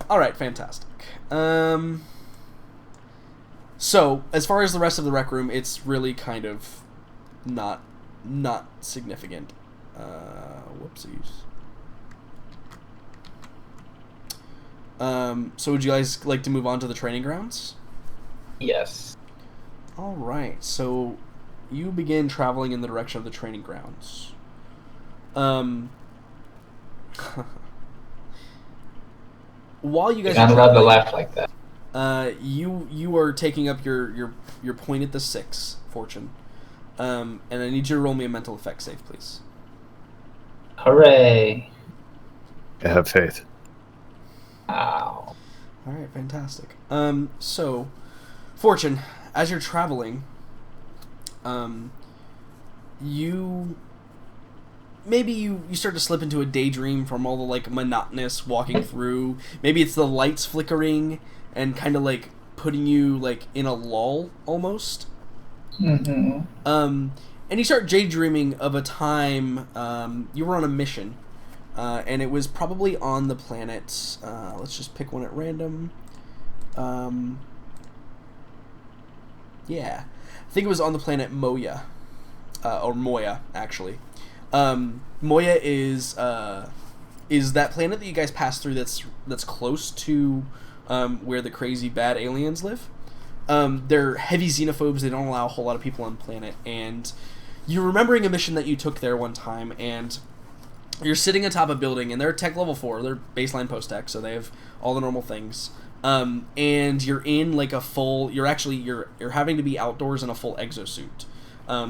All right, fantastic. So as far as the rest of the rec room, it's really kind of not significant. Whoopsies. So would you guys like to move on to the training grounds? Yes. All right. So you begin traveling in the direction of the training grounds. Um, while you You're guys are not allowed to traveling, laugh like that. you are taking up your point at the 6 fortune. And I need you to roll me a mental effect save, please. Hooray. I have faith. Ow. All right, fantastic. So, Fortune, as you're traveling, you start to slip into a daydream from all the like monotonous walking through. Maybe it's the lights flickering and kind of like putting you like in a lull almost. Mm-hmm. And you start daydreaming of a time you were on a mission. And it was probably on the planet. Let's just pick one at random. Yeah, I think it was on the planet Moya, or Moya actually. Moya is that planet that you guys passed through. That's close to where the crazy bad aliens live. They're heavy xenophobes. They don't allow a whole lot of people on the planet. And you're remembering a mission that you took there one time, and you're sitting atop a building, and they're tech level 4. They're baseline post tech, so they have all the normal things. And you're in like a full. You're having to be outdoors in a full exosuit,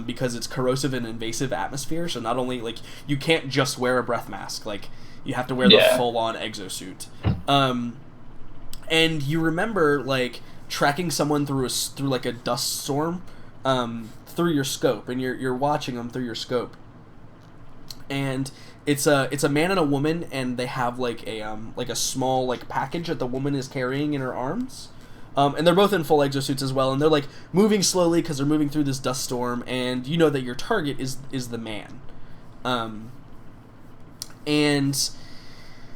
because it's corrosive and invasive atmosphere. So not only like you can't just wear a breath mask, like you have to wear the full on exosuit. And you remember like tracking someone through like a dust storm, through your scope, and you're watching them through your scope. And it's a man and a woman, and they have like a small like package that the woman is carrying in her arms, and they're both in full exosuits as well, and they're like moving slowly because they're moving through this dust storm, and you know that your target is the man, and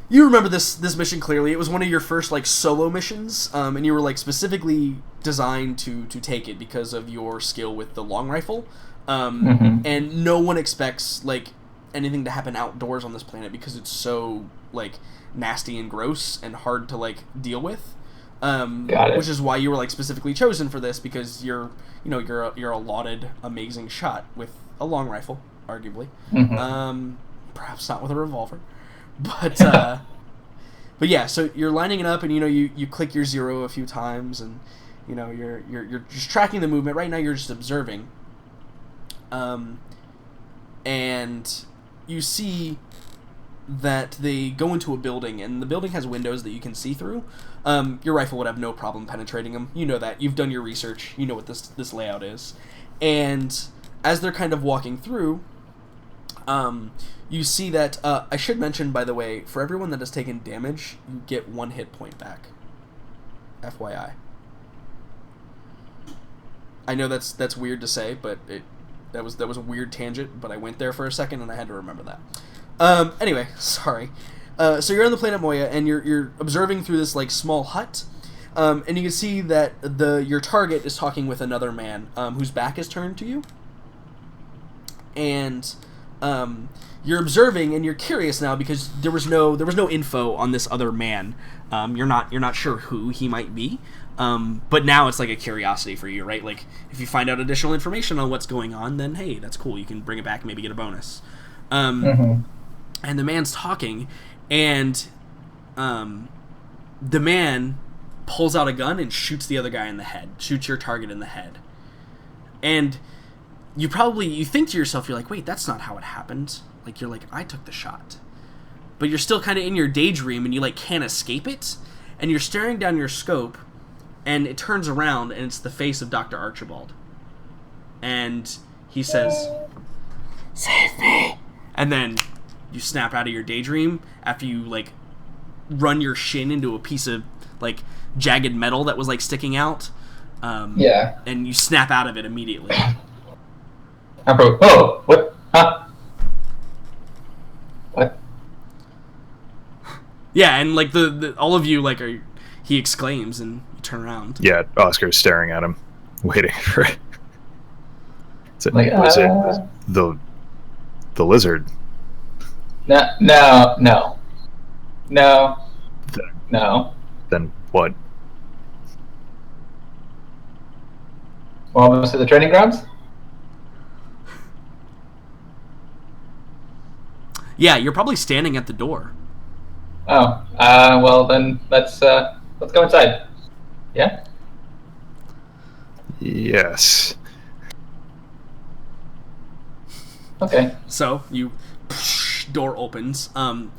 you remember this mission clearly. It was one of your first like solo missions, and you were like specifically designed to take it because of your skill with the long rifle, and no one expects like anything to happen outdoors on this planet because it's so like nasty and gross and hard to like deal with. Got it. Which is why you were like specifically chosen for this, because you're a lauded amazing shot with a long rifle, arguably. Perhaps not with a revolver, but but yeah. So you're lining it up, and you click your 0 a few times, and you're just tracking the movement. Right now you're just observing, and you see that they go into a building, and the building has windows that you can see through. Your rifle would have no problem penetrating them. You know that. You've done your research. You know what this layout is. And as they're kind of walking through, you see that... I should mention, by the way, for everyone that has taken damage, you get 1 hit point back. FYI. I know that's weird to say, but that was a weird tangent, but I went there for a second and I had to remember that. Anyway, sorry. So you're on the planet Moya, and you're observing through this like small hut, and you can see that your target is talking with another man whose back is turned to you, and you're observing, and you're curious now because there was no info on this other man. You're not sure who he might be. But now it's like a curiosity for you, right? Like, if you find out additional information on what's going on, then hey, that's cool. You can bring it back and maybe get a bonus. And the man's talking, and the man pulls out a gun and shoots the other guy in the head, shoots your target in the head. And you think to yourself, you're like, wait, that's not how it happened. Like, you're like, I took the shot. But you're still kind of in your daydream, and you like can't escape it. And you're staring down your scope, and it turns around, and it's the face of Dr. Archibald. And he says, "Save me!" And then you snap out of your daydream after you, like, run your shin into a piece of, like, jagged metal that was, like, sticking out. And you snap out of it immediately. Oh, what? Huh? What? Yeah, and like the all of you like are. He exclaims, and you turn around. Yeah, Oscar's staring at him, waiting for it. Like, Was it the lizard? No. Then what? Well, almost to the training grounds. Yeah, you're probably standing at the door. Oh, well then let's go inside. Yeah. Yes. Okay. So you door opens, and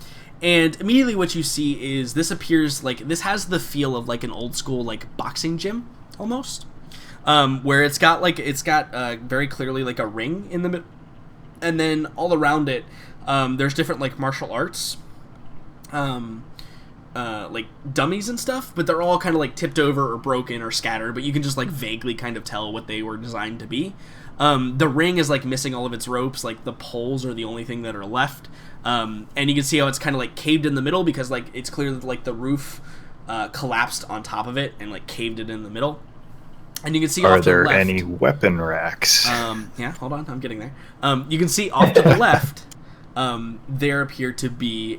immediately what you see is this appears like this has the feel of like an old school like boxing gym almost, where it's got very clearly like a ring in the middle, and then all around it, there's different like martial arts, like dummies and stuff, but they're all kind of like tipped over or broken or scattered, but you can just like vaguely kind of tell what they were designed to be. The ring is like missing all of its ropes, like the poles are the only thing that are left, and you can see how it's kind of like caved in the middle because like it's clear that like the roof collapsed on top of it and like caved it in the middle. And you can see Are off to the there left, any weapon racks? yeah, hold on, I'm getting there. You can see off to the left, there appears to be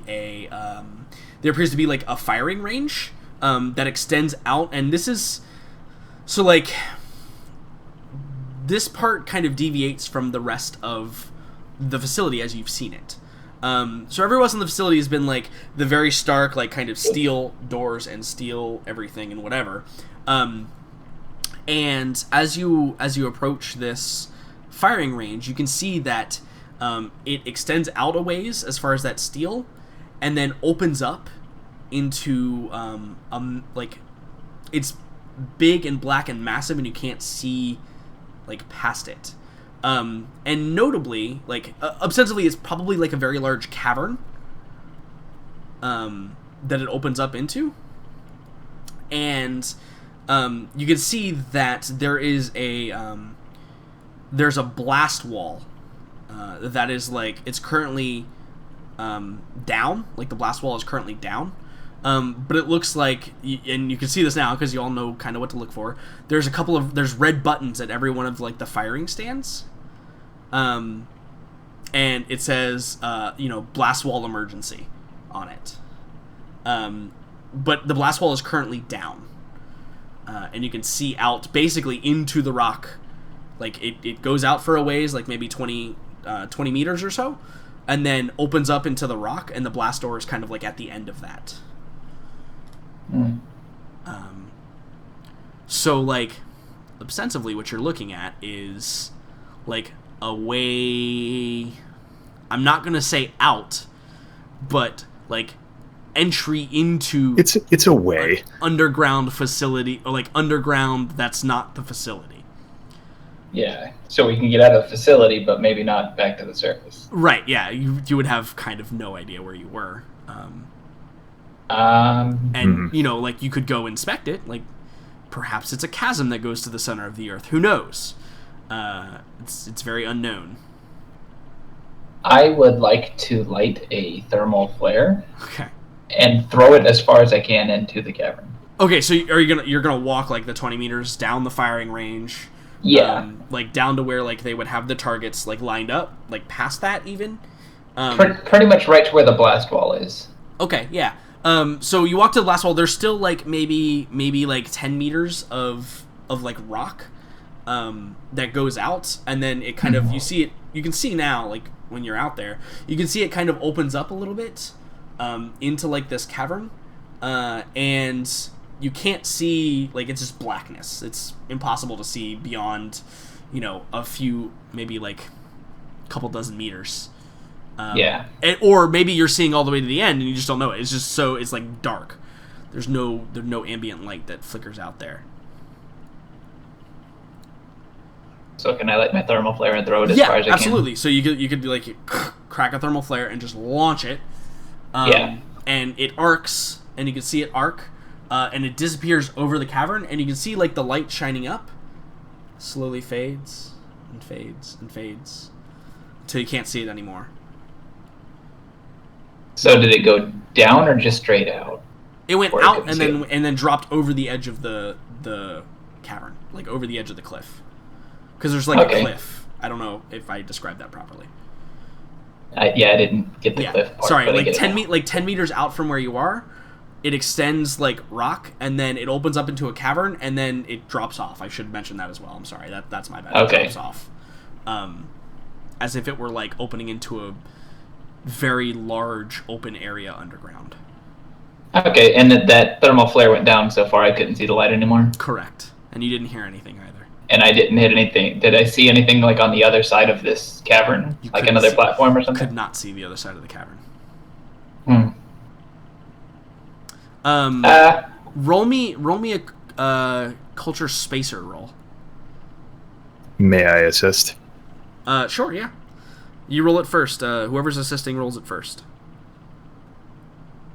like a firing range that extends out, and this is so like this part kind of deviates from the rest of the facility as you've seen it. So everywhere else in the facility has been like the very stark like kind of steel doors and steel everything and whatever. And as you approach this firing range, you can see that it extends out a ways as far as that steel, and then opens up into like it's big and black and massive, and you can't see like past it. And notably, like ostensibly, it's probably like a very large cavern that it opens up into, and you can see that there is there's a blast wall that is like it's currently down, like the blast wall is currently down, but it looks like, and you can see this now because you all know kind of what to look for. There's red buttons at every one of like the firing stands, and it says blast wall emergency on it, but the blast wall is currently down, and you can see out basically into the rock. Like it goes out for a ways, like maybe 20 meters or so, and then opens up into the rock, and the blast door is kind of like at the end of that. So like ostensibly what you're looking at is like a way, I'm not gonna say out, but like entry into it's a way, like underground facility, or like underground that's not the facility. Yeah, so we can get out of the facility, but maybe not back to the surface. Right, yeah, you would have kind of no idea where you were. And, like, you could go inspect it. Like, perhaps it's a chasm that goes to the center of the Earth. Who knows? It's very unknown. I would like to light a thermal flare. Okay. And throw it as far as I can into the cavern. Okay, so you're gonna walk, like, the 20 meters down the firing range? Yeah. Like, down to where, like, they would have the targets, like, lined up? Like, past that, even? Pretty much right to where the blast wall is. Okay, yeah. So you walk to the blast wall. There's still, like, maybe like 10 meters of like, rock that goes out. And then it kind of, you see it, you can see now, like, when you're out there, you can see it kind of opens up a little bit into, like, this cavern. And you can't see, like, it's just blackness. It's impossible to see beyond, a few, maybe, like, a couple dozen meters. Yeah. Or maybe you're seeing all the way to the end and you just don't know it. It's just it's like dark. There's no ambient light that flickers out there. So can I light my thermal flare and throw it as far as I can? Yeah, absolutely. So you could like crack a thermal flare and just launch it. Yeah. And it arcs, and you can see it arc, and it disappears over the cavern, and you can see like the light shining up, slowly fades and fades and fades until you can't see it anymore. So did it go down or just straight out? It went Or I out couldn't and see then it. and then dropped over the edge of the cavern, like over the edge of the cliff. Because there's like a Okay. cliff. I don't know if I described that properly. I didn't get the cliff part. Sorry, but I like get it now. 10 meters out from where you are, it extends like rock, and then it opens up into a cavern, and then it drops off. I should mention that as well. I'm sorry, that's my bad. Okay. It drops off, as if it were like opening into a very large open area underground. Okay, and that thermal flare went down so far I couldn't see the light anymore. Correct, and you didn't hear anything either. And I didn't hit anything. Did I see anything like on the other side of this cavern? You Like couldn't another see- platform or Could something? not see the other side of the cavern. Hmm. Roll me a culture spacer roll. May I assist? Sure, yeah. You roll it first. Whoever's assisting rolls it first.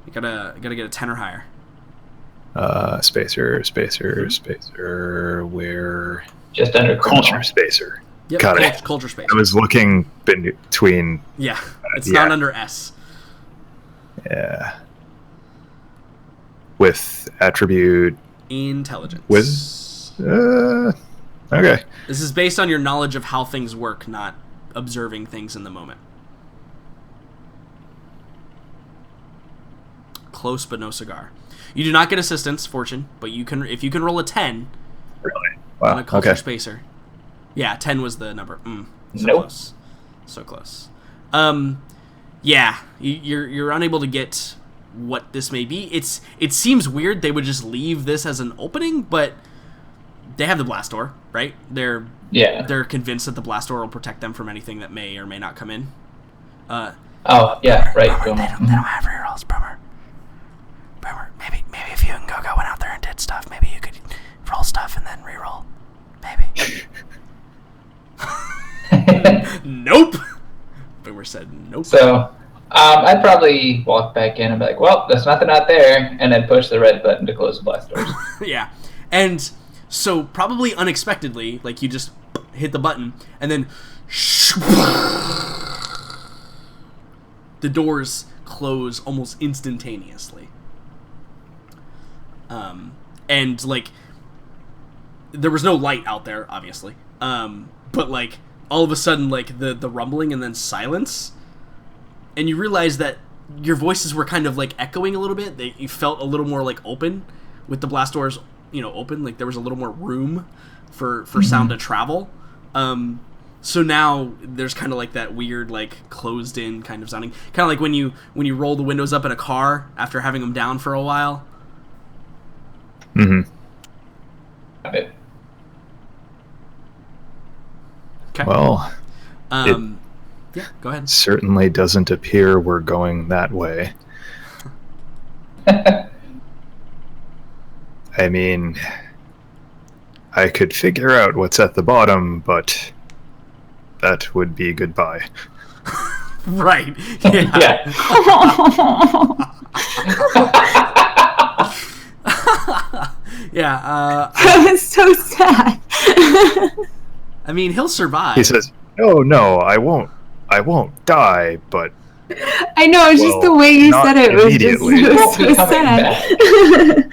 You gotta get a 10 or higher. Spacer. Where? Just under criminal. Culture spacer. Yep, Got it. culture spacer. I was looking between. Yeah, it's Yeah. not under S. Yeah. With attribute. Intelligence. Okay. This is based on your knowledge of how things work, not observing things in the moment. Close but no cigar. You do not get assistance, Fortune, but you can if you can roll a 10 Really? on Wow. a culture Okay. spacer. Yeah, 10 was the number. So Nope. close. So close. Yeah, you're unable to get what this may be. It seems weird they would just leave this as an opening, but they have the blast door, right? They're convinced that the blast door will protect them from anything that may or may not come in. Oh, yeah, right. Boomer, they don't have rerolls, Boomer. Boomer, maybe if you and Go-Go went out there and did stuff, maybe you could roll stuff and then reroll. Maybe. Nope. Boomer said nope. So, I'd probably walk back in and be like, well, there's nothing out there, and then push the red button to close the blast doors. Yeah. And so probably unexpectedly, like you just hit the button and then the doors close almost instantaneously. And like there was no light out there, obviously. But like all of a sudden like the rumbling and then silence, and you realize that your voices were kind of like echoing a little bit. You felt a little more like open with the blast doors, open. Like there was a little more room for sound to travel. So now there's kind of like that weird like closed in kind of sounding, kind of like when you roll the windows up in a car after having them down for a while. Mm-hmm. Okay. Okay. Well, yeah, go ahead. certainly doesn't appear we're going that way. I mean, I could figure out what's at the bottom, but that would be goodbye. Right. Yeah. Yeah. Yeah. That was so sad. I mean, he'll survive. He says, no, I won't die, but I know, it's just the way you not said it was just immediately. it was so Becoming sad.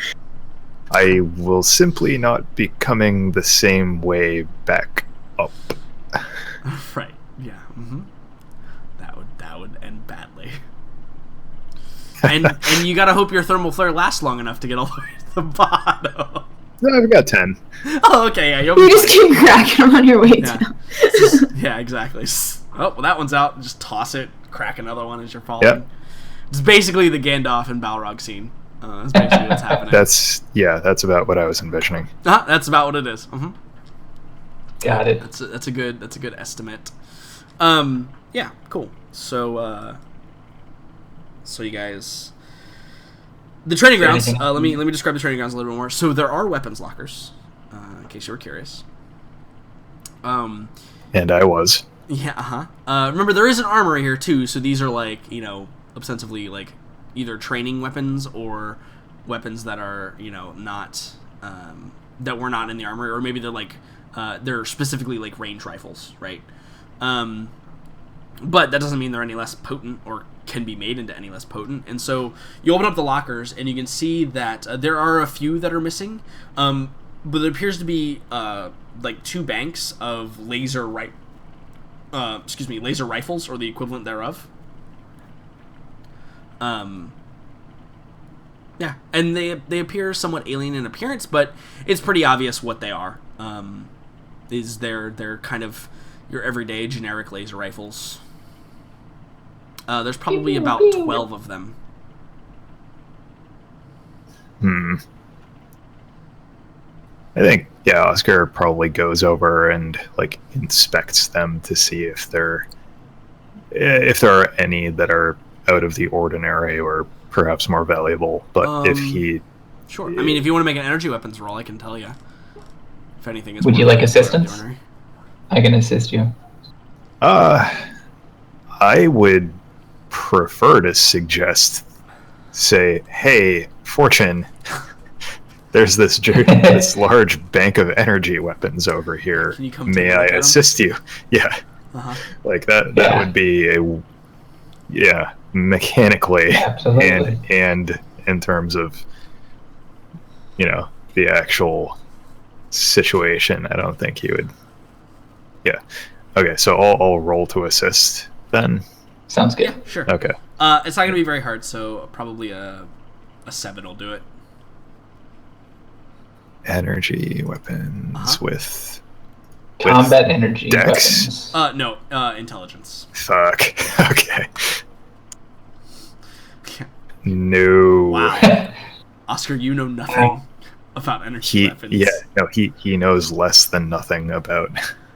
I will simply not be coming the same way back up. Right. Yeah. Mm-hmm. That would end badly. And you gotta hope your thermal flare lasts long enough to get all the way to the bottom. No, I've got 10. Oh, okay. Yeah. You'll You be just fine. keep cracking them on your way Yeah. down. Yeah. Exactly. Oh, well, that one's out. Just toss it. Crack another one as you're falling. Yep. It's basically the Gandalf and Balrog scene. That's basically what's happening. That's about what I was envisioning. That's about what it is. Mm-hmm. Got it. That's a good estimate. Yeah, cool. So you guys, the training grounds. Anything? Let me describe the training grounds a little bit more. So there are weapons lockers, in case you were curious. And I was. Yeah. Remember, there is an armory here too. So these are like ostensibly like either training weapons or weapons that are not that were not in the armory, or maybe they're like they're specifically like range rifles, right? But that doesn't mean they're any less potent or can be made into any less potent. And so you open up the lockers, and you can see that there are a few that are missing, but there appears to be like 2 banks of laser rifles, or the equivalent thereof. Yeah, and they appear somewhat alien in appearance, but it's pretty obvious what they are. They're kind of your everyday generic laser rifles. There's probably about 12 of them. I think, yeah, Oscar probably goes over and like inspects them to see if there are any that are out of the ordinary or perhaps more valuable. But if he, sure. I mean, if you want to make an energy weapons roll, I can tell you. If anything is. Would you like assistance? I can assist you. I would prefer to say, hey, Fortune, there's this large bank of energy weapons over here. Can you come May I assist you? Yeah. Like that would be mechanically. Absolutely. And in terms of, the actual situation, I don't think he would. Yeah. Okay, so I'll roll to assist then. Sounds good. Yeah, sure. Okay. It's not going to be very hard, so probably a 7 will do it. Energy weapons with combat energy dex? weapons. No, intelligence. Fuck. Okay. No. Wow. Oscar, you know nothing about energy weapons. Yeah, no, he knows less than nothing about.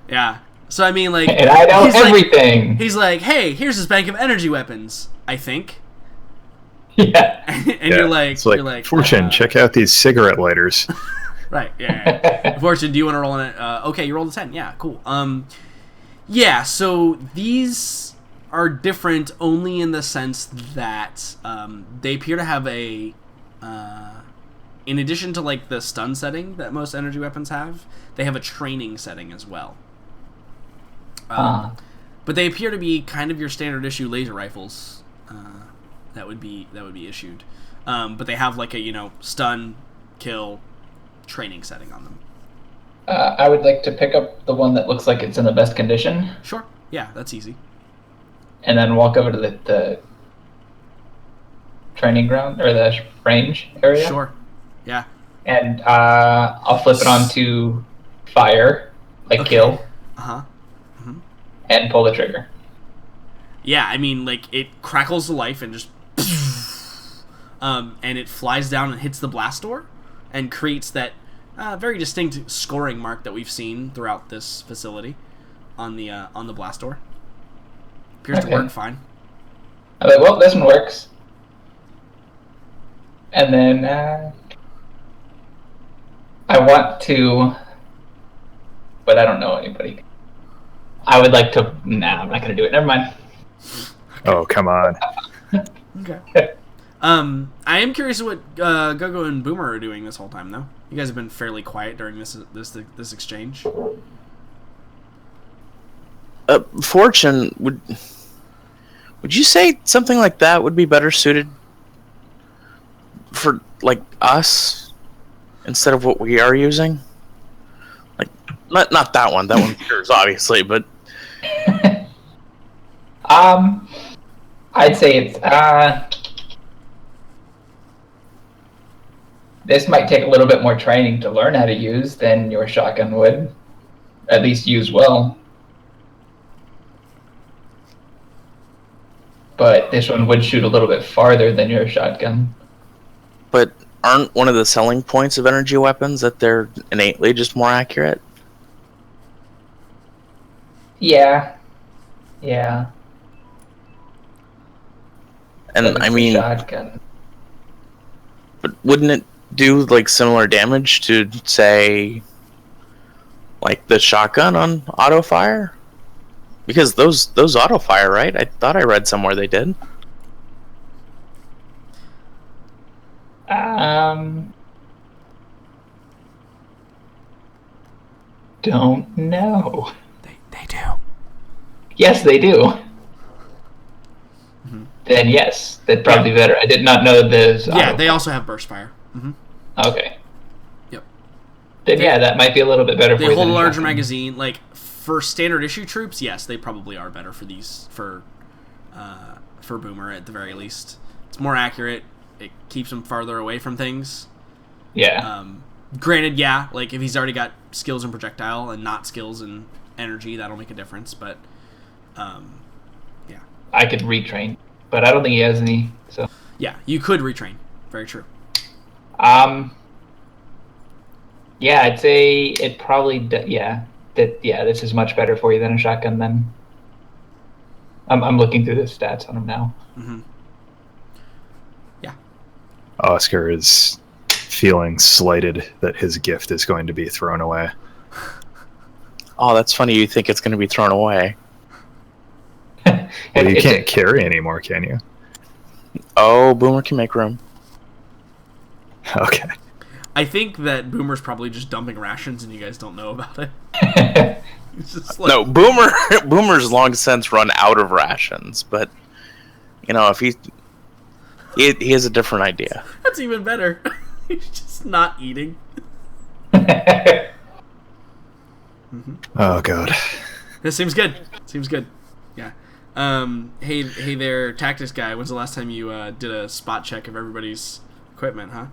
Yeah. So I mean, like, and I know everything. He's like, hey, here's this bank of energy weapons, I think. Yeah. And you're like, Fortune, check out these cigarette lighters. Right. Yeah. Fortune, do you want to roll in it? Okay, you rolled a 10. Yeah, cool. Yeah. So these are different only in the sense that they appear to have a, in addition to like the stun setting that most energy weapons have, they have a training setting as well. But they appear to be kind of your standard issue laser rifles that would be issued. But they have like a stun, kill, training setting on them. I would like to pick up the one that looks like it's in the best condition. Sure. Yeah, that's easy. And then walk over to the training ground or the range area. Sure. Yeah. And I'll flip it onto fire, like kill. And pull the trigger. Yeah, I mean, like, it crackles to life and just... and it flies down and hits the blast door and creates that very distinct scoring mark that we've seen throughout this facility on the blast door. Appears to work fine. I'm like, well, this one works. And then I want to... But I don't know anybody. I would like to... Nah, I'm not going to do it. Never mind. Oh, come on. Okay. I am curious what Gogo and Boomer are doing this whole time, though. You guys have been fairly quiet during this exchange. Fortune, would you say something like that would be better suited for like us instead of what we are using? Like, not that one. That one's yours, obviously, but. I'd say it's this might take a little bit more training to learn how to use than your shotgun would. At least use well. But this one would shoot a little bit farther than your shotgun. But aren't one of the selling points of energy weapons that they're innately just more accurate? Yeah. Yeah. And I mean, shotgun. But wouldn't it do like similar damage to, say, like the shotgun on auto fire? Because those auto fire, right? I thought I read somewhere they did. Don't know. They do. Yes, they do. then yes, that'd probably be better. I did not know there's. Yeah, they also have burst fire. Mm-hmm. Okay. Yep. Then yeah, that might be a little bit better. They for you hold a than larger shotgun. magazine. Like for standard issue troops, yes, they probably are better for these for Boomer at the very least. It's more accurate. It keeps him farther away from things. Yeah. Granted, yeah, like if he's already got skills in projectile and not skills in energy, that'll make a difference. But yeah, I could retrain, but I don't think he has any. So. Yeah, you could retrain. Very true. Yeah, I'd say it probably. This is much better for you than a shotgun. Then. I'm looking through the stats on him now. Mm-hmm. Yeah. Oscar is feeling slighted that his gift is going to be thrown away. Oh, that's funny. You think it's going to be thrown away? Well, you can't carry anymore, can you? Oh, Boomer can make room. Okay. I think that Boomer's probably just dumping rations and you guys don't know about it. It's just like, No, Boomer's long since run out of rations, but if he has a different idea. that's even better. He's just not eating. Oh god. This seems good. Seems good. Yeah. Hey there, tactics guy. When's the last time you did a spot check of everybody's equipment, huh?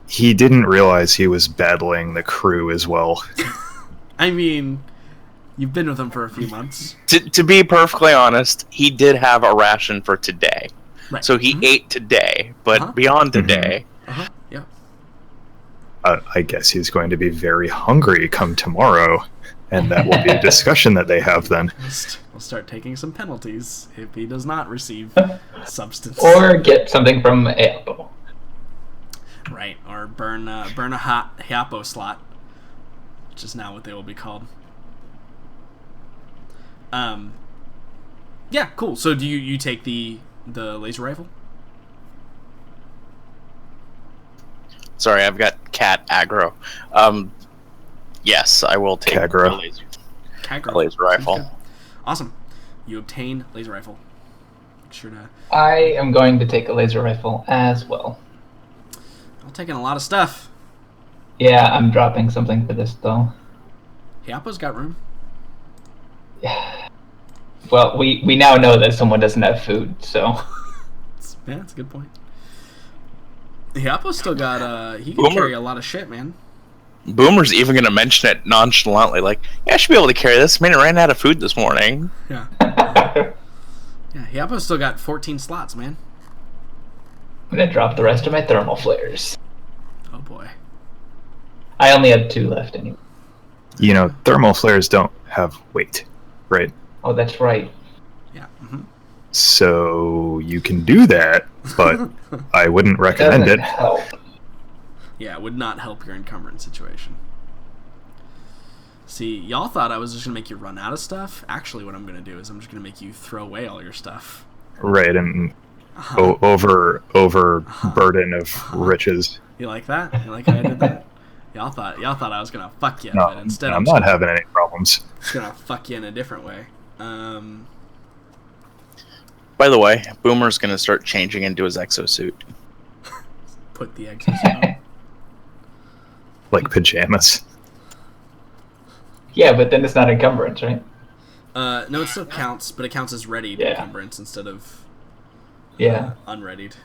He didn't realize he was battling the crew as well. I mean, you've been with them for a few months. To be perfectly honest, he did have a ration for today. Right. So he ate today, but beyond today... Yeah. I guess he's going to be very hungry come tomorrow, and that will be a discussion that they have then. We'll start taking some penalties if he does not receive substance. Or get something from Apple. Right, or burn a hot Hyapo slot, which is now what they will be called. Yeah, cool. So do you take the laser rifle? Sorry, I've got cat aggro. Yes, I will take Caggro. a laser rifle. Okay. Awesome. You obtain laser rifle. Make sure to... I am going to take a laser rifle as well. I'm taking a lot of stuff. Yeah, I'm dropping something for this though. Hyapo's got room. Yeah. Well, we now know that someone doesn't have food, so. Yeah, that's a good point. Hyapo's still got, he can Boomer. carry a lot of shit, man. Boomer's even going to mention it nonchalantly, like, yeah, I should be able to carry this. Man, I ran out of food this morning. Yeah. Yeah, Hyapo's still got 14 slots, man. I'm gonna drop the rest of my thermal flares. Oh boy. I only have 2 left anyway. Thermal flares don't have weight, right? Oh, that's right. Yeah. Mm-hmm. So you can do that, but I wouldn't recommend Doesn't it. help. Yeah, it would not help your encumbrance situation. See, y'all thought I was just going to make you run out of stuff. Actually, what I'm going to do is I'm just going to make you throw away all your stuff. Right, and Uh-huh. over burden of riches. You like that? You like how I did that? Y'all thought I was going to fuck you, No, but instead I'm just not having any problems. going to fuck you in a different way. By the way, Boomer's going to start changing into his exosuit. Put the exosuit on. Like pajamas. Yeah, but then it's not encumbrance, right? No, it still counts, but it counts as readied Yeah. encumbrance instead of Yeah. unreadied.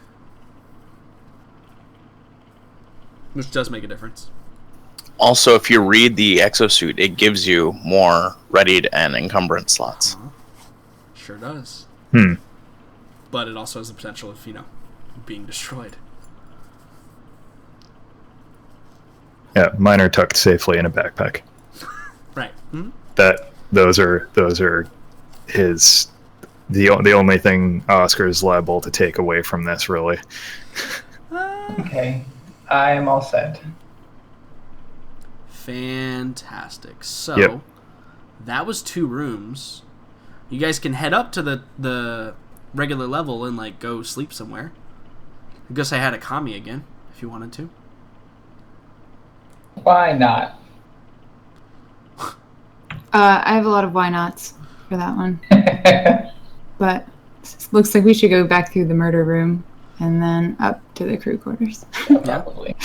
Which does make a difference. Also, if you read the exosuit, it gives you more readied and encumbrance slots. Sure does. Hmm. But it also has the potential of, being destroyed. Yeah, mine are tucked safely in a backpack. Right. Hmm? Those are his. The only thing Oscar is liable to take away from this, really. Okay. I'm all set. Fantastic. So, Yep. that was 2 rooms. You guys can head up to the regular level and, go sleep somewhere. I guess I had a Kami again, if you wanted to. Why not? I have a lot of why nots for that one. but looks like we should go back through the murder room and then up to the crew quarters. Probably.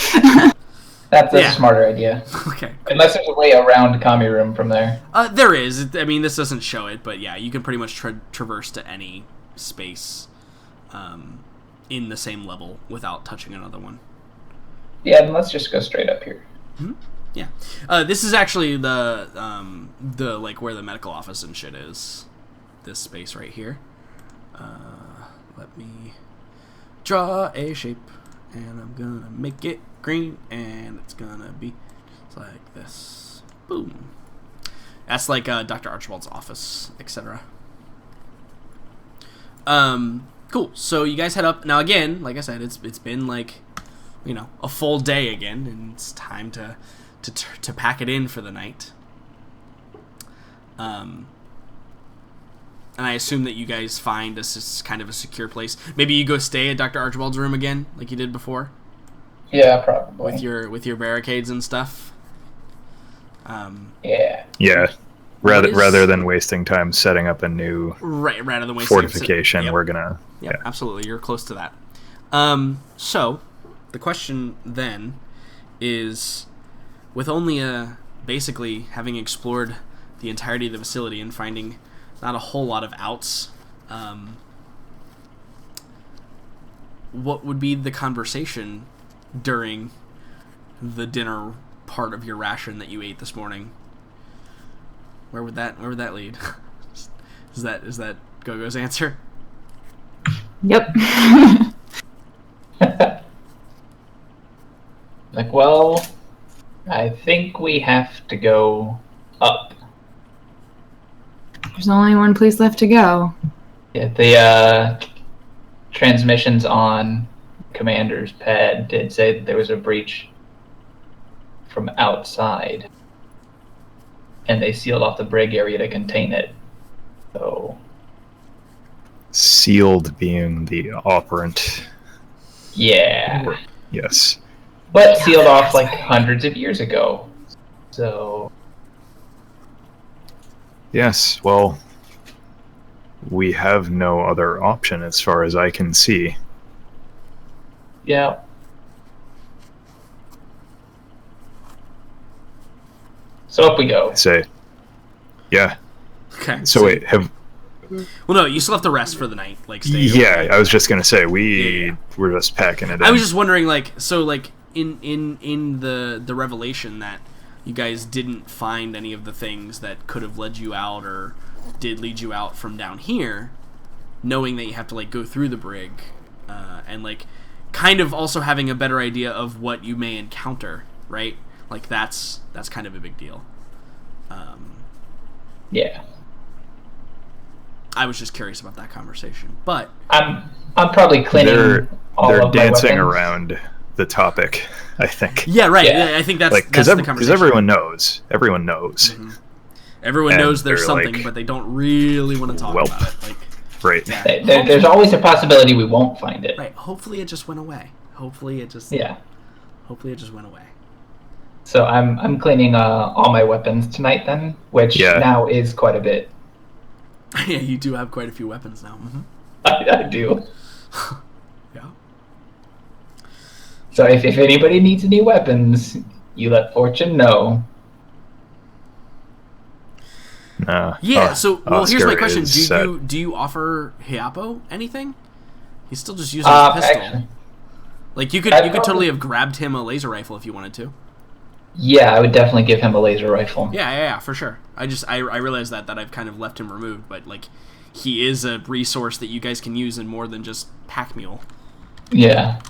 That's a smarter idea. Okay. Unless there's a way around commie room from there. There is. I mean, this doesn't show it, but yeah, you can pretty much traverse to any space in the same level without touching another one. Yeah, then let's just go straight up here. Mm-hmm. Yeah. This is actually the like where the medical office and shit is. This space right here. Let me draw a shape, and I'm gonna make it green, and it's gonna be like this. Boom. That's like Dr. Archibald's office, etc. Cool. So you guys head up now. Again, like I said, it's been like, you know, a full day again, and it's time to pack it in for the night. And I assume that you guys find this kind of a secure place. Maybe you go stay at Dr. Archibald's room again, like you did before. Yeah, probably. With your barricades and stuff. Yeah. Yeah. Rather than wasting time setting up a new rather than wasting fortification, yep. we're gonna. Yep, yeah, absolutely. You're close to that. So, the question then is, with only basically having explored the entirety of the facility and finding not a whole lot of outs, what would be the conversation during the dinner part of your ration that you ate this morning? Where would that lead? Is that Gogo's answer? Yep. Like, well, I think we have to go up. There's only one place left to go. Yeah, the transmissions on Commander's pad did say that there was a breach from outside, and they sealed off the brig area to contain it. So, sealed being the operant. yeah. Yes. But sealed off like hundreds of years ago. So, Yes, well, we have no other option as far as I can see. yeah. So up we go. Say, yeah. Okay. So wait, have Well, no, you still have to rest for the night. Like, stay. yeah? I was just gonna say Yeah. we're just packing it in. I was just wondering, like, so, like, in the revelation that you guys didn't find any of the things that could have led you out or did lead you out from down here, knowing that you have to, like, go through the brig, and, like, kind of also having a better idea of what you may encounter, right? Like, that's kind of a big deal. Yeah. I was just curious about that conversation, but I'm probably cleaning they're all of my dancing weapons. around the topic, I think. yeah, right. Yeah. I think that's Like, that's the conversation. because everyone knows. Mhm. Everyone And knows there's they're something, like, but they don't really want to talk "Welp." about it. Like, Right. yeah. There's always a possibility we won't find it. Right. Hopefully it just went away. Hopefully it just Yeah. Hopefully it just went away. So I'm cleaning all my weapons tonight then, which Yeah. now is quite a bit. Yeah, you do have quite a few weapons now. Mm-hmm. I do. Yeah. So if anybody needs any weapons, you let Fortune know. No. Yeah. So, well, here's my Oscar question: is set. do you offer Hiapo anything? He's still just using his pistol. Actually, Like you could I'd totally probably- have grabbed him a laser rifle if you wanted to. yeah, I would definitely give him a laser rifle. Yeah, for sure. I realize that I've kind of left him removed, but like he is a resource that you guys can use in more than just pack mule. Yeah.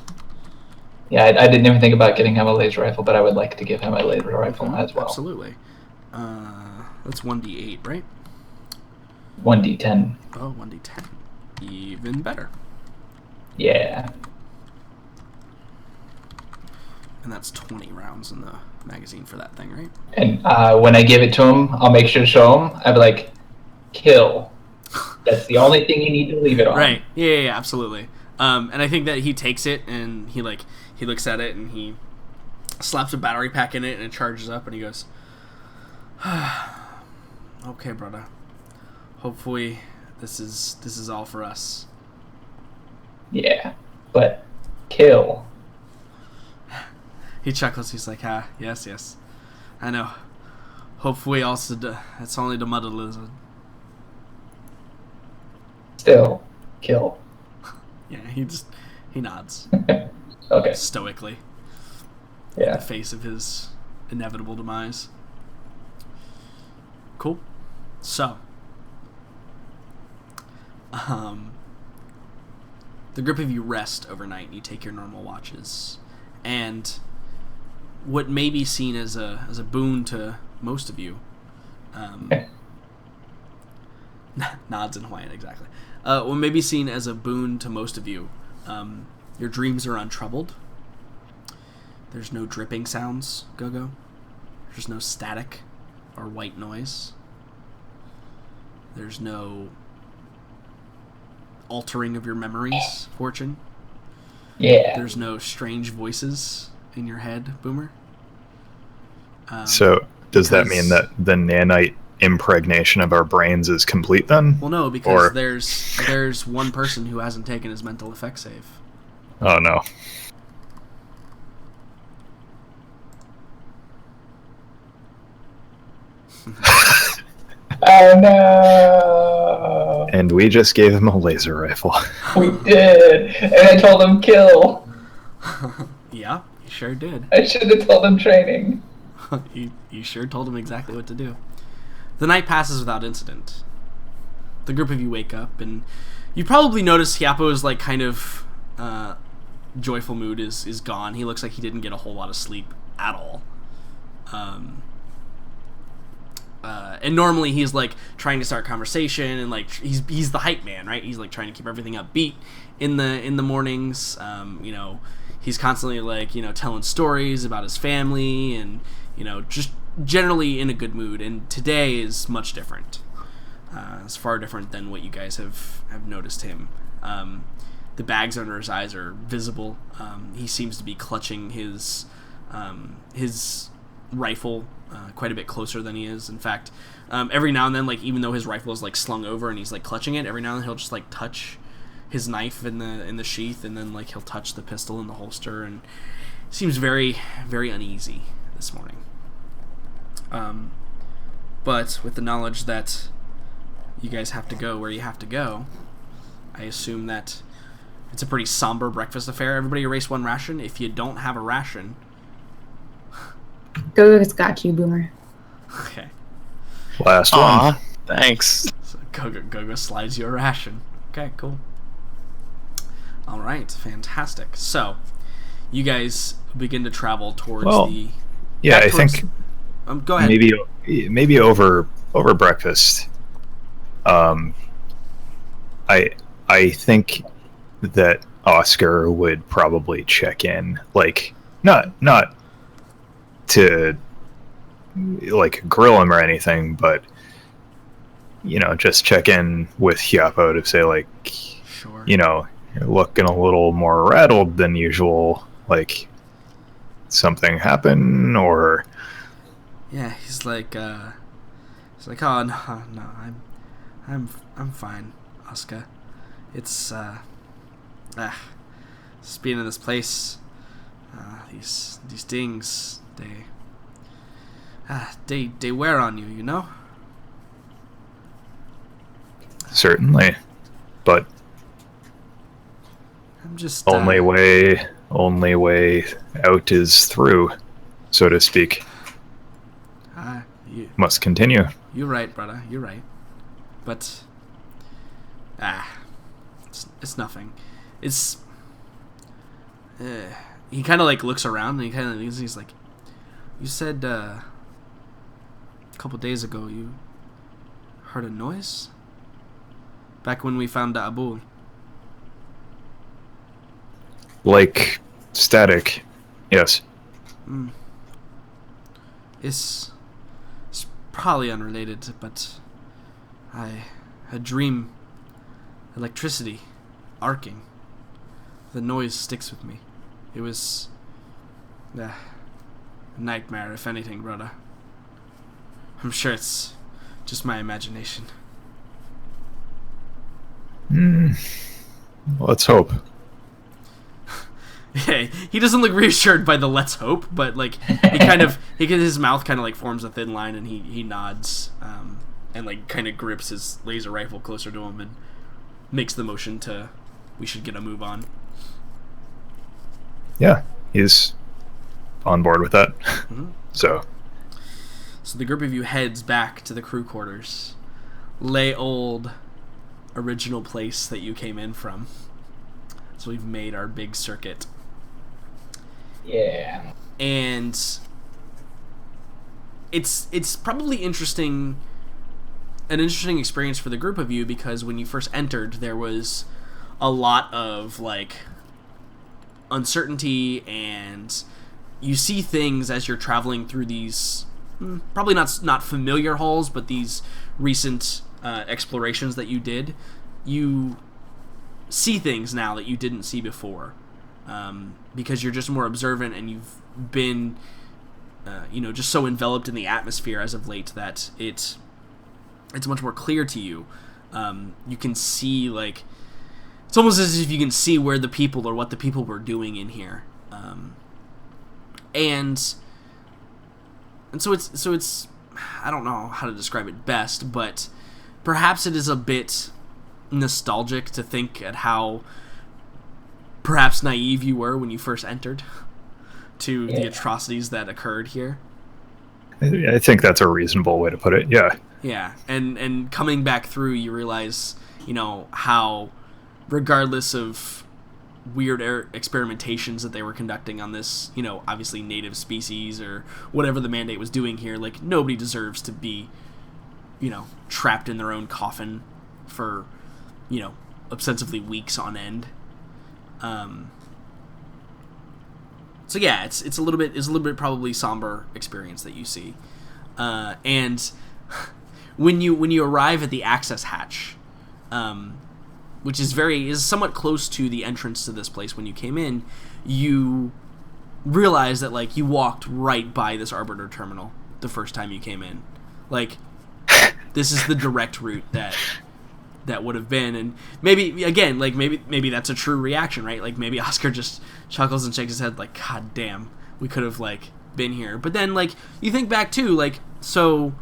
Yeah, I didn't even think about getting him a laser rifle, but I would like to give him a laser rifle as well. Absolutely. That's 1d8, right? 1d10. Oh, 1d10. Even better. Yeah. And that's 20 rounds in the magazine for that thing, right? And when I give it to him, I'll make sure to show him. I'll be like, kill. That's the only thing you need to leave it on. Right. Yeah, absolutely. And I think that he takes it and he looks at it and he slaps a battery pack in it and it charges up and he goes, okay, brother. Hopefully This is all for us. Yeah, but kill. He chuckles. He's like, ah, yes. I know. Hopefully also it's only the mother lizard. Still, kill. Yeah, he nods. Okay. Stoically. Yeah. In the face of his inevitable demise. Cool. So, the group of you rest overnight and you take your normal watches. And what may be seen as a boon to most of you, nods in Hawaiian, exactly. What may be seen as a boon to most of you, your dreams are untroubled. There's no dripping sounds, Go-Go. There's no static or white noise. There's no altering of your memories, Fortune. Yeah. There's no strange voices in your head, Boomer. So does that mean because- that the nanite impregnation of our brains is complete then? Well, no, because Or- there's one person who hasn't taken his mental effect save. Oh no. Oh no! And we just gave him a laser rifle. We did, and I told him kill. Yeah, you sure did. I should have told him training. you sure told him exactly what to do. The night passes without incident. The group of you wake up, and you probably notice Hiapo's like kind of joyful mood is gone. He looks like he didn't get a whole lot of sleep at all. And normally he's like trying to start conversation and like he's the hype man, right? He's like trying to keep everything upbeat in the mornings. You know, he's constantly like, you know, telling stories about his family and, you know, just generally in a good mood. And today is much different. It's far different than what you guys have noticed him. The bags under his eyes are visible. He seems to be clutching his rifle quite a bit closer than he is. In fact, every now and then, like even though his rifle is like slung over and he's like clutching it, every now and then he'll just like touch his knife in the sheath, and then like he'll touch the pistol in the holster, and seems very, very uneasy this morning. But with the knowledge that you guys have to go where you have to go, I assume that it's a pretty somber breakfast affair. Everybody erase one ration. If you don't have a ration, Go-Go's got you, Boomer. okay. Last one. Aw, thanks. So Go-Go slides you a ration. Okay, cool. All right, fantastic. So, you guys begin to travel towards Well, the. Yeah, back I towards- think Go ahead. maybe over breakfast. I think that Oscar would probably check in, like not to like grill him or anything, but you know, just check in with Hiapo to say like, Sure. you know, you're looking a little more rattled than usual. Like something happened, or Yeah, he's like, oh no, I'm fine, Oscar. It's just being in this place. These things, they wear on you, you know. certainly, but I'm just only way out is through, so to speak. Must continue. You're right, brother. You're right. But it's nothing. It's he kind of like looks around and he kind of he's like, you said a couple days ago you heard a noise back when we found the Abul. Like static, yes. It's probably unrelated, but I dream electricity arcing. The noise sticks with me. It was a nightmare, if anything, brother. I'm sure it's just my imagination. Let's hope. Yeah, he doesn't look reassured by the "let's hope," but like his mouth kind of like forms a thin line, and he nods, and like kind of grips his laser rifle closer to him and makes the motion to we should get a move on. Yeah, he's on board with that. Mm-hmm. So the group of you heads back to the crew quarters, lay old original place that you came in from. So we've made our big circuit. Yeah. And it's probably an interesting experience for the group of you, because when you first entered, there was a lot of like uncertainty, and you see things as you're traveling through these probably not familiar halls, but these recent explorations that you did. You see things now that you didn't see before, because you're just more observant, and you've been just so enveloped in the atmosphere as of late that it's much more clear to you. You can see, like, it's almost as if you can see where the people or what the people were doing in here, and so it's I don't know how to describe it best, but perhaps it is a bit nostalgic to think at how perhaps naive you were when you first entered to the atrocities that occurred here. I think that's a reasonable way to put it. Yeah. Yeah, and coming back through, you realize, how regardless of weird experimentations that they were conducting on this, obviously native species or whatever the mandate was doing here, like, nobody deserves to be, trapped in their own coffin for, ostensibly weeks on end. So yeah, it's a little bit probably somber experience that you see, and when you arrive at the access hatch, which is somewhat close to the entrance to this place when you came in, you realize that, like, you walked right by this Arbiter terminal the first time you came in. Like, this is the direct route that would have been, and maybe, again, like, maybe that's a true reaction, right? Like, maybe Oscar just chuckles and shakes his head like, God damn, we could have, like, been here. But then, like, you think back too, like, so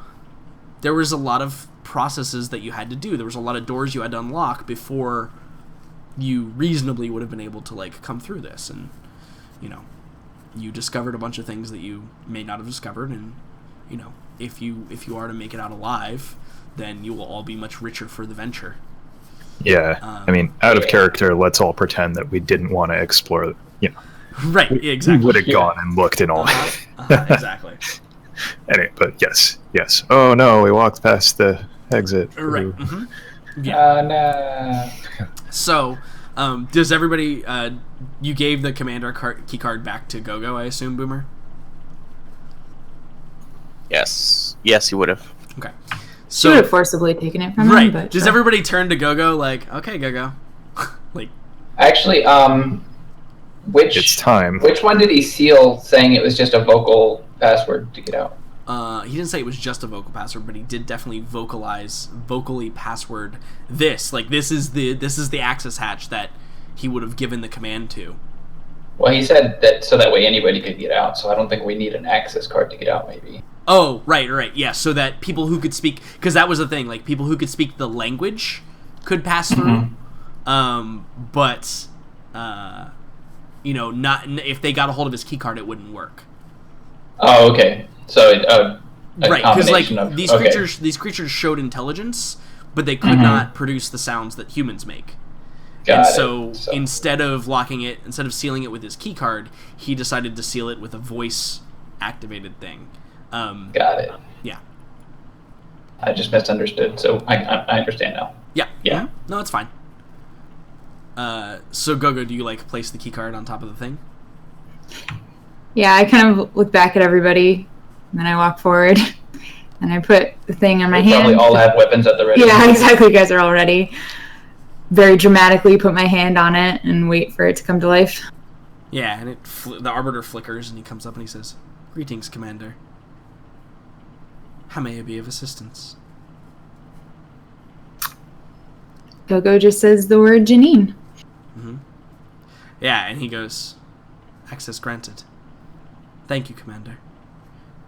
there was a lot of processes that you had to do. There was a lot of doors you had to unlock before you reasonably would have been able to, like, come through this, and you discovered a bunch of things that you may not have discovered, and if you are to make it out alive, then you will all be much richer for the venture. Yeah, I mean, out of character, let's all pretend that we didn't want to explore, Right, exactly. We would have gone and looked and all. Exactly. Anyway, but yes. Oh no, we walked past the exit. Right. Ooh. Mm-hmm. Yeah. No. So, does everybody, you gave the commander key card back to Gogo, I assume, Boomer? Yes, he would have. Okay. She would have forcibly taken it from him, but does everybody turn to Gogo like, okay, Gogo? Like, actually, It's time. which one did he seal, saying it was just a vocal password to get out? he didn't say it was just a vocal password, but he did definitely vocally password this. Like, this is the access hatch that he would have given the command to. Well, he said that so that way anybody could get out, so I don't think we need an access card to get out, maybe. Oh, right, yeah, so that people who could speak, because that was the thing, like, people who could speak the language could pass through, but, not if they got a hold of his key card, it wouldn't work. Oh, okay. So, right, because, like, of, these creatures showed intelligence, but they could not produce the sounds that humans make. So instead of sealing it with his key card, he decided to seal it with a voice activated thing. Got it. Yeah. I just misunderstood, so I understand now. Yeah. Yeah. Mm-hmm. No, it's fine. So Gogo, do you, like, place the key card on top of the thing? Yeah, I kind of look back at everybody, and then I walk forward, and I put the thing on my hand. Probably all have weapons at the ready. Yeah, exactly. You guys are all ready. Very dramatically put my hand on it and wait for it to come to life. Yeah, and the Arbiter flickers, and he comes up and he says, "Greetings, Commander. How may I be of assistance?" Gogo just says the word Janine. Mm-hmm. Yeah, and he goes, access granted. Thank you, Commander.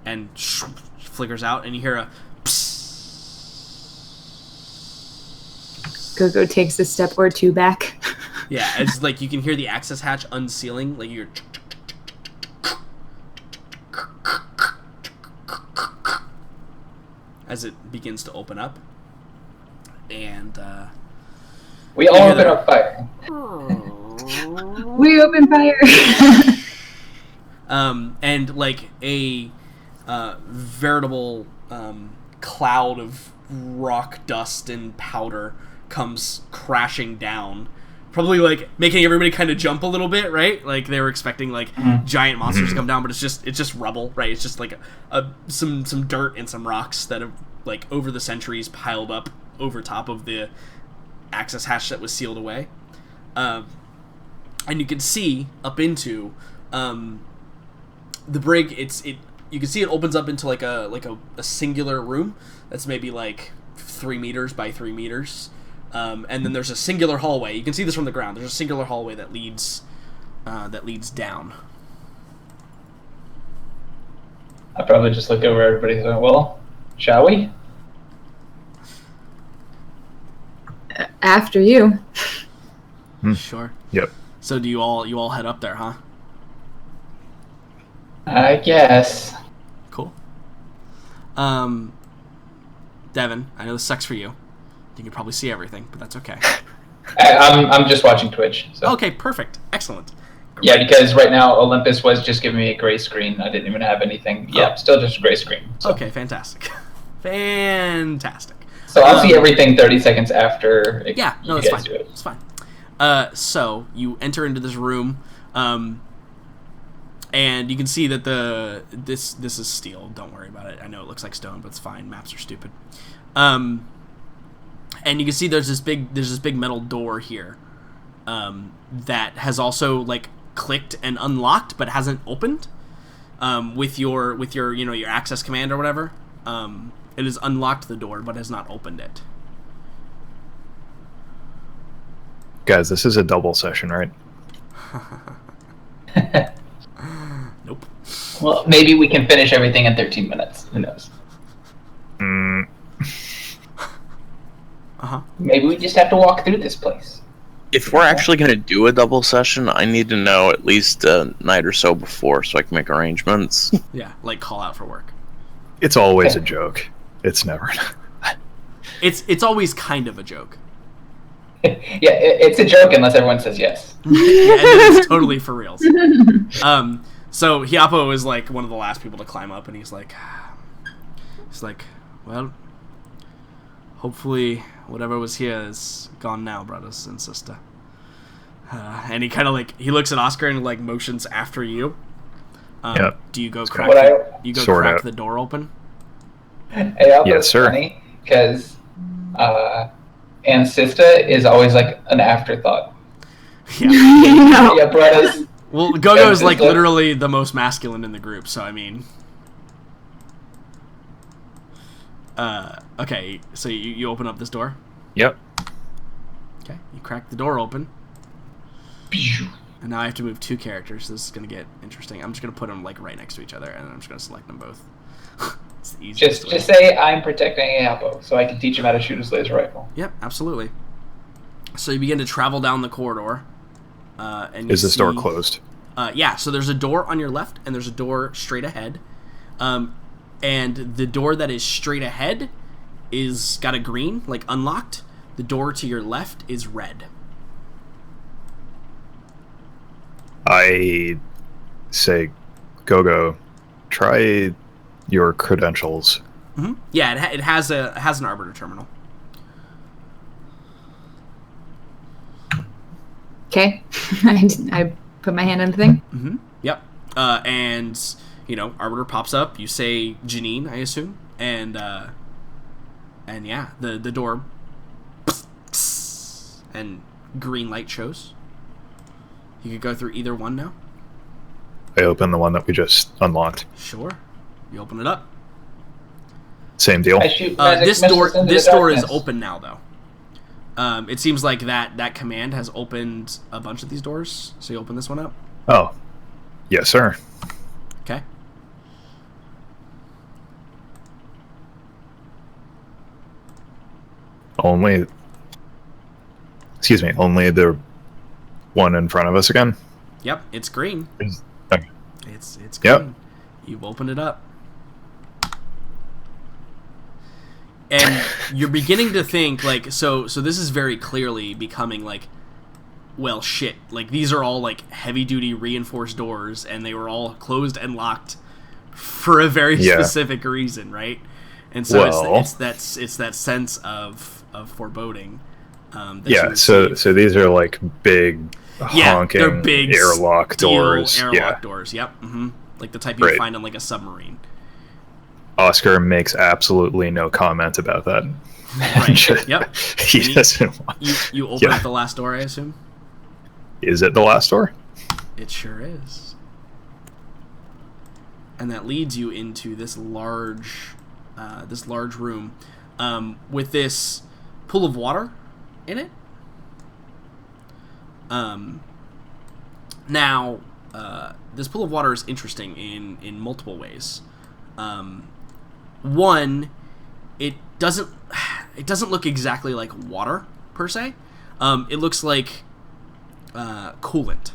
And flickers out, and you hear a psst. Gogo takes a step or two back. Yeah, it's like you can hear the access hatch unsealing, like you're as it begins to open up. And we all open up fire. We open fire. And like a veritable cloud of rock dust and powder comes crashing down, probably like making everybody kind of jump a little bit, right? Like they were expecting like giant monsters to come down, but it's just rubble, right? It's just like some dirt and some rocks that have like over the centuries piled up over top of the access hatch that was sealed away. And you can see up into the brig. You can see it opens up into like a singular room that's maybe like 3 meters by 3 meters. And then there's a singular hallway. You can see this from the ground. There's a singular hallway that leads down. I'll probably just look over everybody and say, well, shall we? After you. Sure. Yep. So do you all head up there, huh? I guess. Cool. Devin, I know this sucks for you. You can probably see everything, but that's okay. I'm just watching Twitch. So. Okay, perfect. Excellent. Great. Yeah, because right now Olympus was just giving me a gray screen. I didn't even have anything. Yeah, still just a gray screen. So. Okay, fantastic. Fantastic. So I'll see everything 30 seconds after. Yeah, no, you that's guys fine. do it. It's fine. So you enter into this room, and you can see that this is steel. Don't worry about it. I know it looks like stone, but it's fine. Maps are stupid. And you can see there's this big metal door here, that has also like clicked and unlocked, but hasn't opened. With your your access command or whatever, it has unlocked the door, but has not opened it. Guys, this is a double session, right? Nope. Well, maybe we can finish everything in 13 minutes. Who knows? Uh-huh. Maybe we just have to walk through this place. If we're actually going to do a double session, I need to know at least a night or so before so I can make arrangements. Yeah, like call out for work. It's always a joke. It's never. It's always kind of a joke. Yeah, it's a joke unless everyone says yes. Yeah, and then it's totally for reals. So Hiapo is like one of the last people to climb up, and he's like, well, hopefully whatever was here is gone now, brothers and sister. And he kind of like he looks at Oscar and like motions after you. Yep. Do you go crack? Sort crack of. the door open? Hey, Alpha's Yes, sir. funny because Ancista is always like an afterthought. Yeah. No. Yeah, brothers. Well, Gogo is like Ancista. literally the most masculine in the group, so I mean. Okay, so you open up this door. Yep. Okay, you crack the door open. And now I have to move 2 characters. This is going to get interesting. I'm just going to put them like right next to each other, and then I'm just going to select them both. It's the easiest way. Just say I'm protecting Apo, so I can teach him how to shoot his laser rifle. Yep, absolutely. So you begin to travel down the corridor. And you Is this door see- closed? Yeah, so there's a door on your left, and there's a door straight ahead. And the door that is straight ahead is got a green, like unlocked. The door to your left is red. I say, Gogo, try your credentials. Mm-hmm. Yeah, it has an arbiter terminal. Okay. I put my hand on the thing. Mm-hmm. Yep. And arbiter pops up. You say Janine, I assume, and yeah, the door, and green light shows. You could go through either one now. I open the one that we just unlocked. Sure. You open it up. Same deal. I shoot magic This missiles into door the is darkness. open now, though. It seems like that command has opened a bunch of these doors. So you open this one up. Oh, yes, sir. Okay. Only the one in front of us again? Yep, it's green. Okay. It's green. Yep. You've opened it up. And you're beginning to think, like, so this is very clearly becoming, like, well, shit. Like, these are all, like, heavy-duty reinforced doors, and they were all closed and locked for a very specific reason, right? And so it's that sense of foreboding. So these are, like, big, honking they're big airlock doors. Airlock doors, yep. Mm-hmm. Like the type you find on, like, a submarine. Oscar makes absolutely no comment about that. Right. Yep. He doesn't want... You open up the last door, I assume? Is it the last door? It sure is. And that leads you into this large room with this pool of water in it. Now, this pool of water is interesting in multiple ways. One, it doesn't look exactly like water per se. It looks like coolant.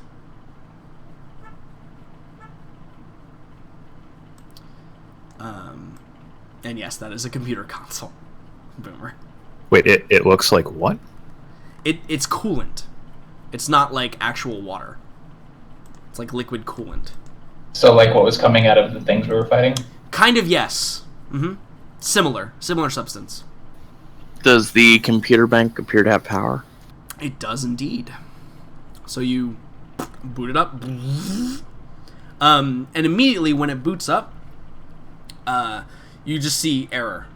And yes, that is a computer console. Boomer. Wait, it looks like what? It's coolant. It's not like actual water. It's like liquid coolant. So, like what was coming out of the things we were fighting? Kind of, yes. Mm-hmm. Similar substance. Does the computer bank appear to have power? It does indeed. So you boot it up. And immediately when it boots up, you just see error.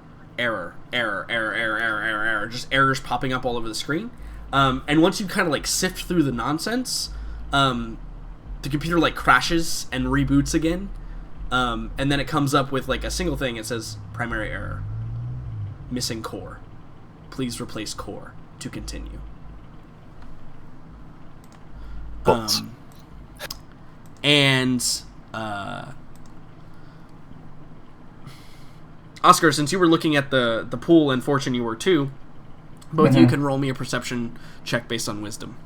Just errors popping up all over the screen. And once you kind of like sift through the nonsense, the computer like crashes and reboots again. And then it comes up with like a single thing. It says primary error, missing core. Please replace core to continue. Oscar, since you were looking at the pool, and Fortune you were too, both of you can roll me a perception check based on wisdom.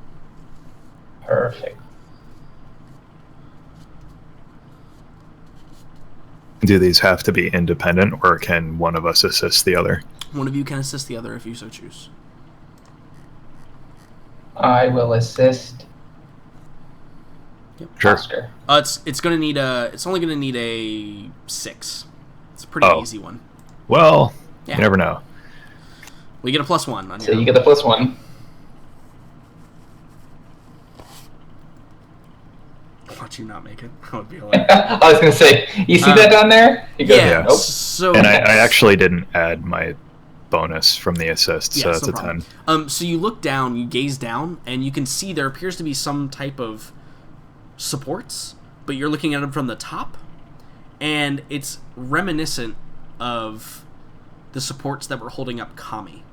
Perfect. Do these have to be independent, or can one of us assist the other? One of you can assist the other if you so choose. I will assist. Yep. Sure. Oscar. It's only gonna need a 6. It's a pretty easy one. Well, you never know. We get a +1 on So your you get the +1. Watch you not make it. That would be hilarious. I was gonna say, you see that down there? He goes, Yeah. Nope. So And I actually didn't add my bonus from the assist, so Yeah, it's no a problem. 10. So you look down, you gaze down, and you can see there appears to be some type of supports, but you're looking at them from the top, and it's reminiscent of the supports that were holding up Kami.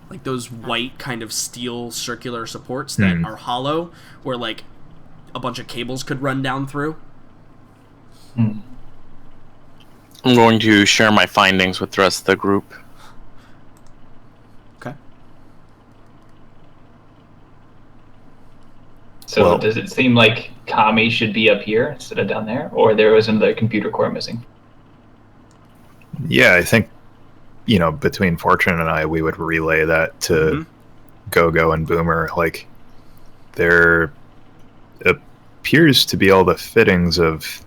Like those white kind of steel circular supports that are hollow, where like a bunch of cables could run down through. Hmm. I'm going to share my findings with the rest of the group. Okay. So does it seem like Kami should be up here instead of down there? Or there was another computer core missing? Yeah, I think, between Fortune and I, we would relay that to Go-Go and Boomer. Like, there appears to be all the fittings of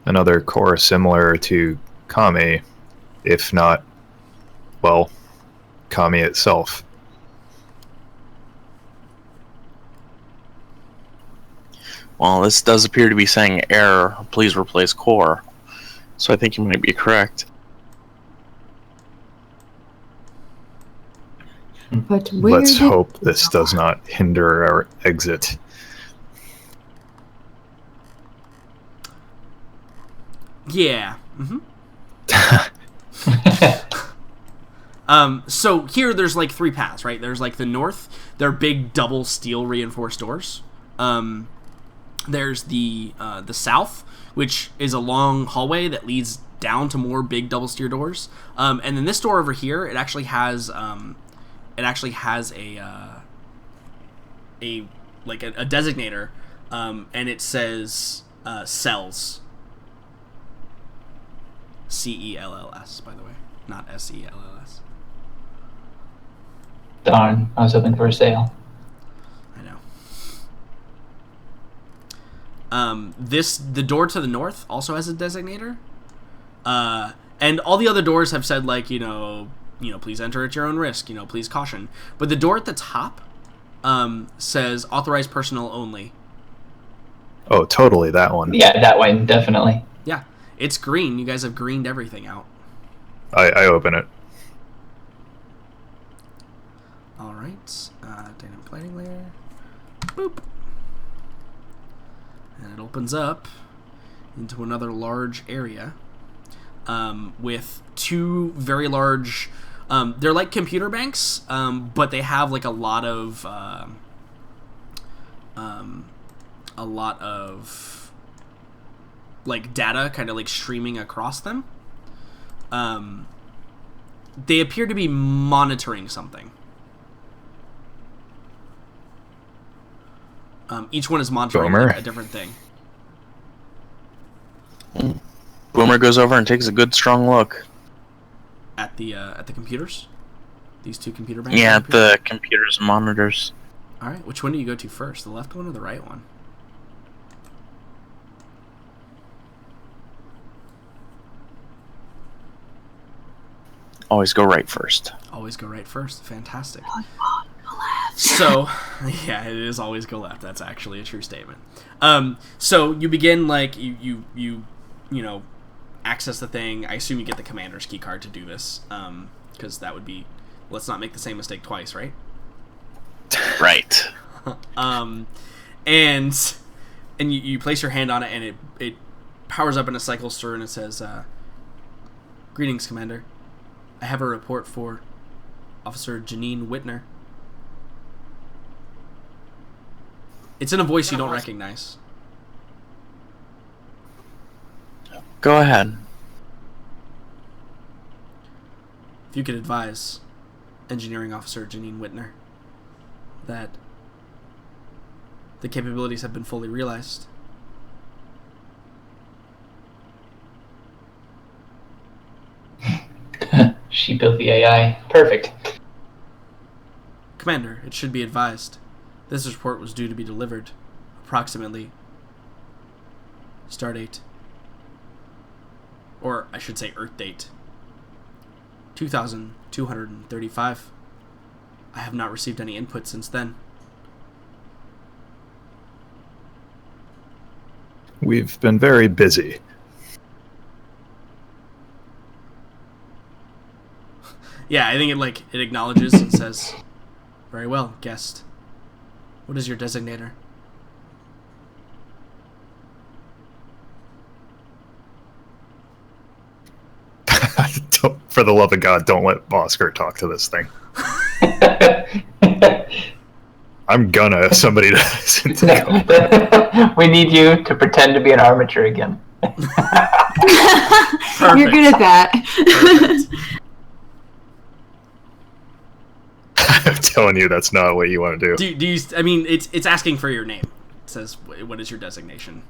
another core similar to Kami, if not, well, Kami itself. Well, this does appear to be saying error, please replace core. So I think you might be correct. But where Let's did... hope this does not hinder our exit. Yeah. So here there's like 3 paths, right? There's like the north, they're big double steel reinforced doors. There's the south, which is a long hallway that leads down to more big double steel doors. And then this door over here, it actually has a designator, and it says cells. CELLS, by the way, not SELLS. Darn, I was hoping for a sale. I know. The door to the north also has a designator, and all the other doors have said like please enter at your own risk, please caution. But the door at the top says authorized personnel only. Oh, totally, that one. Yeah, that one, definitely. Yeah, it's green. You guys have greened everything out. I open it. All right, dynamic lighting layer. Boop. And it opens up into another large area with 2 very large. They're like computer banks, but they have like a lot of like data kind of like streaming across them. They appear to be monitoring something. Each one is monitoring like, a different thing. Boomer goes over and takes a good strong look. At the computers? These 2 computer banks? Yeah, the computers and monitors. Alright, which one do you go to first? The left one or the right one? Always go right first. Always go right first. Fantastic. So, yeah, it is always go left. That's actually a true statement. So you begin like you access the thing. I assume you get the commander's key card to do this, because that would be. Let's not make the same mistake twice, right? Right. And you place your hand on it, and it powers up in a cycle stir, and it says, "Greetings, Commander. I have a report for Officer Janine Whitner." It's in a voice you don't recognize. Go ahead. If you could advise Engineering Officer Janine Whitner that the capabilities have been fully realized. She built the AI. Perfect. Commander, it should be advised. This report was due to be delivered approximately stardate, or I should say Earth date, 2235. I have not received any input since then. We've been very busy. Yeah, I think it acknowledges and says, "Very well, guest. What is your designator?" For the love of God, don't let Oscar talk to this thing. I'm gonna if somebody doesn't take over. We need you to pretend to be an armature again. You're good at that. Perfect. I'm telling you, that's not what you want to do. Do you? I mean, it's asking for your name. It says, "What is your designation?"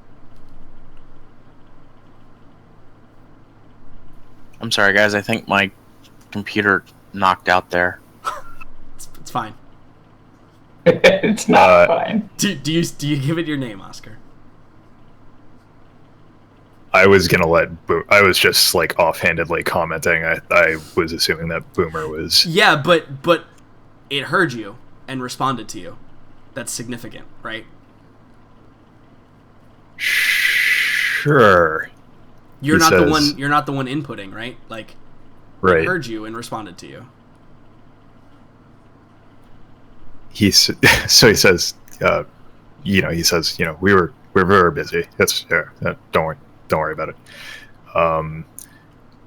I'm sorry, guys. I think my computer knocked out there. It's fine. It's not fine. Do you give it your name, Oscar? I was gonna let I was just like offhandedly commenting. I was assuming that Boomer was. Yeah, but it heard you and responded to you. That's significant, right? Sure. You're He not says- the one. You're not the one inputting, right? Like, Right. it heard you and responded to you. He says, we're very busy. Don't worry about it.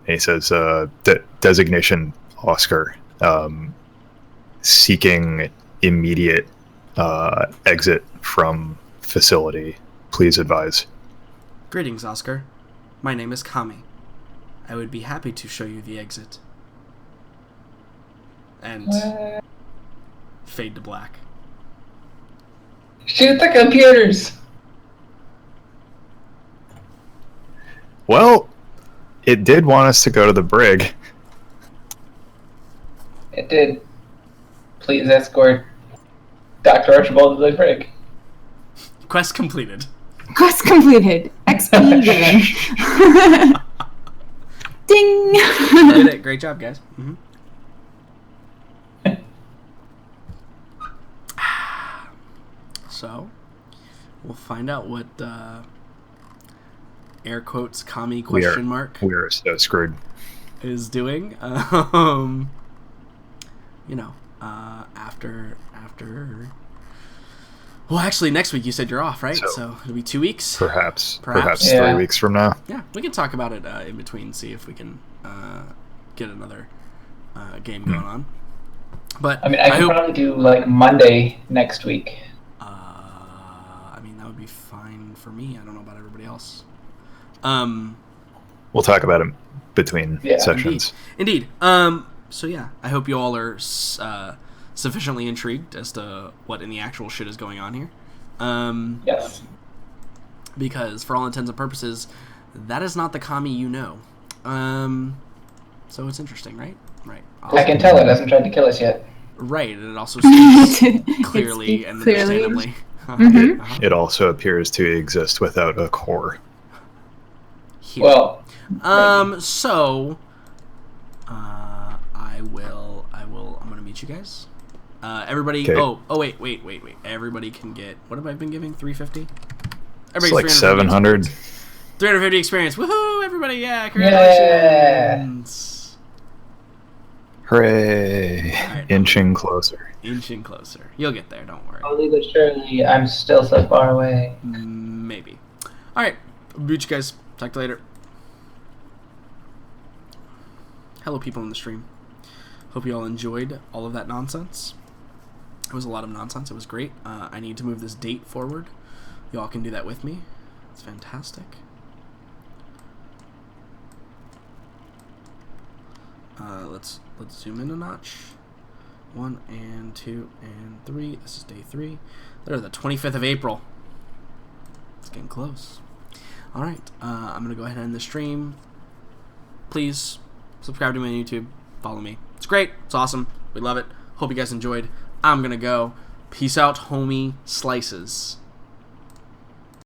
he says, designation Oscar, seeking immediate exit from facility. Please advise. Greetings, Oscar. My name is Kami. I would be happy to show you the exit. And fade to black. Shoot the computers! Well, it did want us to go to the brig. It did. Please escort Dr. Archibald to the brig. Quest completed. Quest completed. XP given. Ding! Did it. Great job, guys. Mm-hmm. So, we'll find out what air quotes Kami question mark We are so screwed. is doing. You know, after. Well, actually, next week you said you're off, right? So it'll be 2 weeks. Perhaps Yeah. 3 weeks from now. Yeah, we can talk about it in between, see if we can get another game going on. But I mean, I could probably do like Monday next week. I mean, that would be fine for me. I don't know about everybody else. We'll talk about it between sessions. Indeed. So yeah, I hope you all are sufficiently intrigued as to what in the actual shit is going on here. Yes. Because for all intents and purposes, that is not the Kami you know. So it's interesting, right? Right. I can tell it hasn't tried to kill us yet. Right, and it also speaks clearly and clearly. understandably. Mhm. It also appears to exist without a core. Here. Well, So, I'm gonna meet you guys. Everybody. Okay. Oh, wait. Everybody can get. What have I been giving? 350. It's like 700. 350 experience. Woohoo! Everybody, yeah! Congratulations. Hooray! Alright. Inching closer. Inching closer. You'll get there. Don't worry. slowly but surely, I'm still so far away. Maybe. All right. Meet you guys. Talk to you later. Hello, people in the stream. Hope you all enjoyed all of that nonsense. It was a lot of nonsense. It was great. I need to move this date forward. Y'all can do that with me. It's fantastic. Let's zoom in a notch. 1 and 2 and 3. This is day 3. They're the 25th of April. It's getting close. All right. I'm gonna go ahead and end the stream. Please subscribe to me on YouTube. Follow me. It's great. It's awesome. We love it. Hope you guys enjoyed. I'm gonna go. Peace out, homie slices.